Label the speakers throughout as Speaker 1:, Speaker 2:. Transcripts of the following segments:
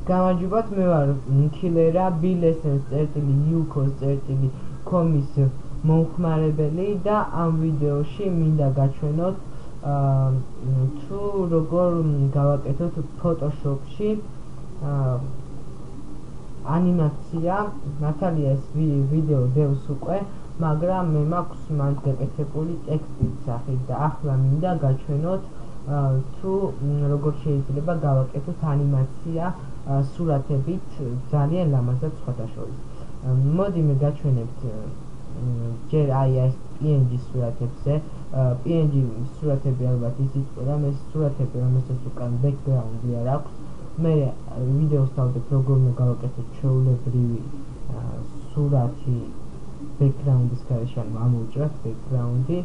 Speaker 1: გამარჯობათ, მე ვარ მთილერა bilessens.uk.com-ის მომხმარებელი და ამ ვიდეოში მინდა გაჩვენოთ თუ როგორ გავაკეთოთ Photoshop-ში ანიმაცია. მართალია ეს ვიდეო დევს უკვე, მაგრამ მე მაქვს მანდ გაკეთებული ტექსტის სახით და ახლა მინდა გაჩვენოთ თუ როგორ შეიძლება გავაკეთოთ ანიმაცია სურათებით ძალიან ლამაზად სხვათა შორის. მოდი მე გაჩვენებთ ჯერ აი ეს PNG სურათებზე. PNG სურათები ალბათ ისიც რომ ეს სურათები რომელსაც უკან ბექგრაუნდი არ აქვს. მე ვიდეოს დავდებ როგორ უნდა გავაკეთოთ ჩვეულებრივი სურათი ბექგრაუნდის გარეშე, ანუ ამოვჭრათ ბექგრაუნდი.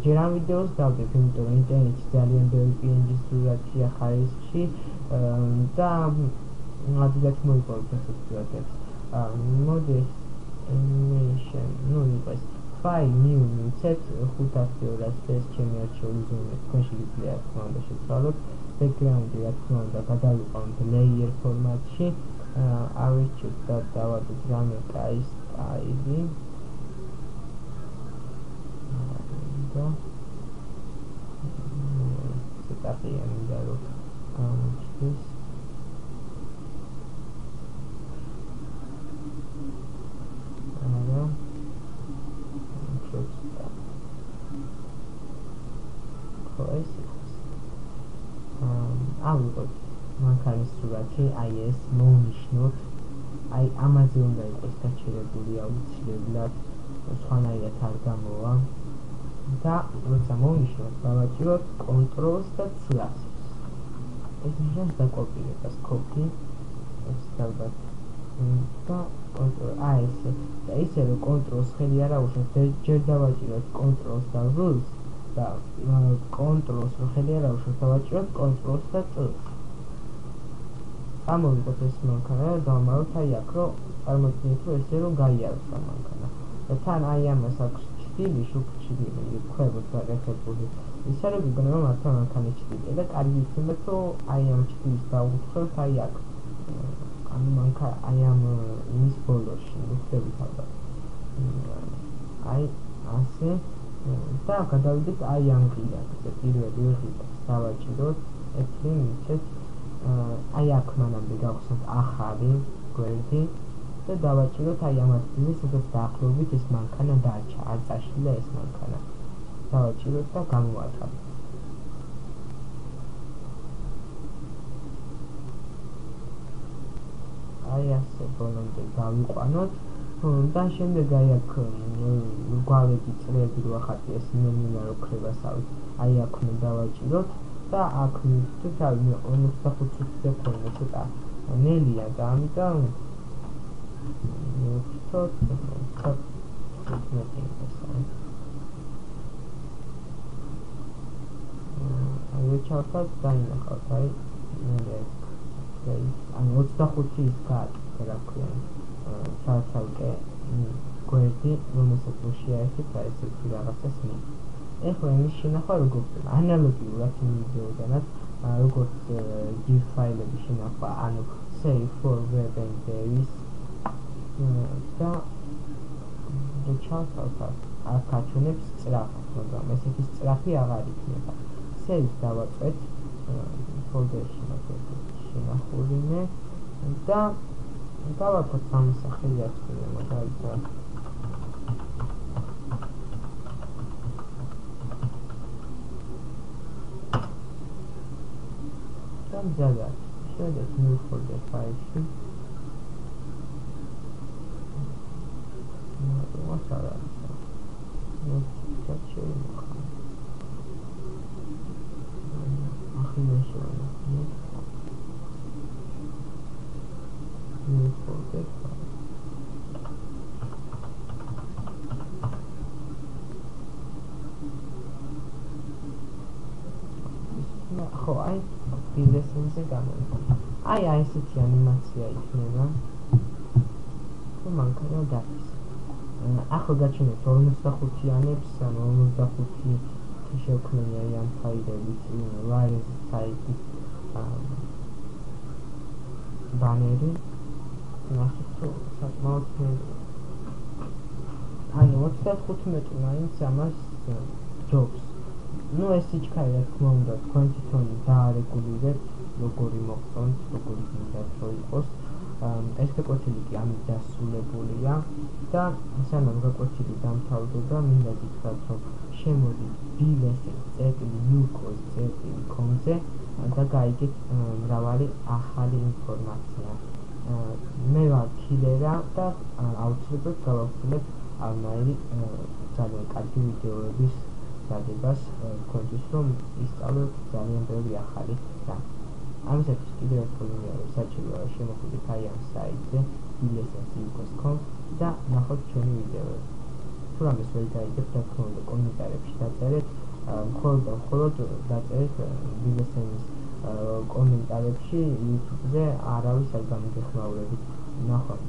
Speaker 1: ჯერ ამ ვიდეოს დავდებ, იმიტომ რომ ინტერნეტში ძალიან ბევრი PNG სურათია ხარისხში და ადვილად მოიპოვებთ ესეთ სურათებს. მოდი animation, ну იყოს file new მივცეთ 500 ეს ჩემი არჩეული ზონა თქვენში გიძლია თქმა უნდა შეცვალოთ background-ი რა თქმა უნდა გადავიყვანოთ layer ფორმატში. ავირჩიოთ და დავადოთ რამე კაი სტაილი და ცოტა მინდა რომ გამოვჩდეს ავიღოთ მანქანის სურათი, აი ეს მოვნიშნოთ, აი ამაზე უნდა იყოს გაჩერებული აუცილებლად, სხვანაირად არ გამოვა და როცა მოვნიშნოთ, დავაჭიროთ Ctrl-ს და C-ს. ეს ნიშნავს დაკოპირებას, copy, ეს ალბათ და აი ესე და ისე რომ Ctrl-ს ხელი არ აუშვათ, ჯერ დავაჭიროთ Ctrl-ს და V-ს და Ctrl-ს რო ხელი არ აუშვათ, დავაჭიროთ Ctrl-ს და C-ს. ამოვიღოთ ეს მანქანა და დავამალოთ აი აქ, რომ წარმოიდგინეთ, რომ ესე რომ გაიაროს ამ მანქანა. და თან აი ამას აქვს ჭრილი, შუქჭრილი, ქვევით გაკეთებული. ისა რომ გიგონება მართლა მანქანის ჭრილია და კარგი იქნება, რომ აი ამ ჭრილს დავუთხევთ აი აქ. ანუ მანქანა აი ამ იმის ბოლოში, ვუხდებით ალბათ. აი ასე და გადავიდეთ აი ამ ღილაკს, პირველი ღილაკს დავაჭიროთ, ეთლი მივცეთ აი აქ მანამდე გავხსნათ ახალი გვერდი და დავაჭიროთ აი ამ ადგილზე, სადაც დაახლოებით ეს მანქანა დარჩა, არ წაშლილა ეს მანქანა. დავაჭიროთ და გამოვატყავთ. აი ასე ბოლომდე დავიყვანოთ და შემდეგ აი აქ გვარები წრეები რო ახატიეს მემინა რო ქრებასავით, აი აქ უნდა დავაჭიროთ და აქ მივხვდით აი 45 წუთზე ქონდა ცოტა ნელია და ამიტომ მივხვდით აი ჩავთვალოთ დაინახავთ აი ანუ 25 ის კარტი რა ქვია ცალ-ცალკე გვერდი რომელსაც შეაერთეთ და ესეთი რაღაცას მი. ეხლა იმის შენახვა როგორ ხდება ანალოგიურად იმ ვიდეოდანაც როგორც GIF ფაილების შენახვა, ანუ save for web and device და ჩავთვალოთ აქ აჩვენებს სწრაფად, მაგრამ ესეთი სწრაფი აღარ იქნება. save დავაწვეთ folder-ში შენახულინე და დავაქვთ სამსახელი ახლა მაგალითად მზადად შედეთ new folder ფაილში მასალა ხო აი bilessens-ზე გამოიყო. აი ესეთი ანიმაცია იქნება. თუ მანქანა გადის. ახლა გაჩვენეთ 45-იანებს, ანუ 45 შექმნილი აი ამ ფაილებით, ვარის საიტის ბანერი ნახეთ თუ საკმაოდ ანუ 35 მაინც ამას ჯობს. Ну ეს სიჩქარე რა თქმა უნდა თქვენ თვითონ დაარეგულირებთ როგორი მოხდეთ, როგორი გინდათ რომ იყოს. ეს გაკვეთილი კი ამით დასრულებულია და სანამ გაკვეთილი დამთავრდება მინდა გითხრათ რომ შემოდით bilesen.news.com-ზე და გაიგეთ მრავალი ახალი ინფორმაცია. მე ვარ ქილერა და აუცილებლად გავაგრძელებ ამაი ძალიან კარგი ვიდეოების დადებას თქვენთვის რომ ისწავლოთ ძალიან ბევრი ახალი რამ. ამისათვის კიდევ ერთხელ მინდა რომ საჭიროა შემოხვიდეთ აი ამ საიტზე bilesen.news.com და ნახოთ ჩვენი ვიდეოები. თუ რამეს ვერ გაიგებთ რა თქმა უნდა კომენტარებში დაწერეთ, მხოლოდ დაწერეთ bilesen-ის კომენტარებში YouTube-ზე არავის არ გამიგეხმაურებით. ნახოთ.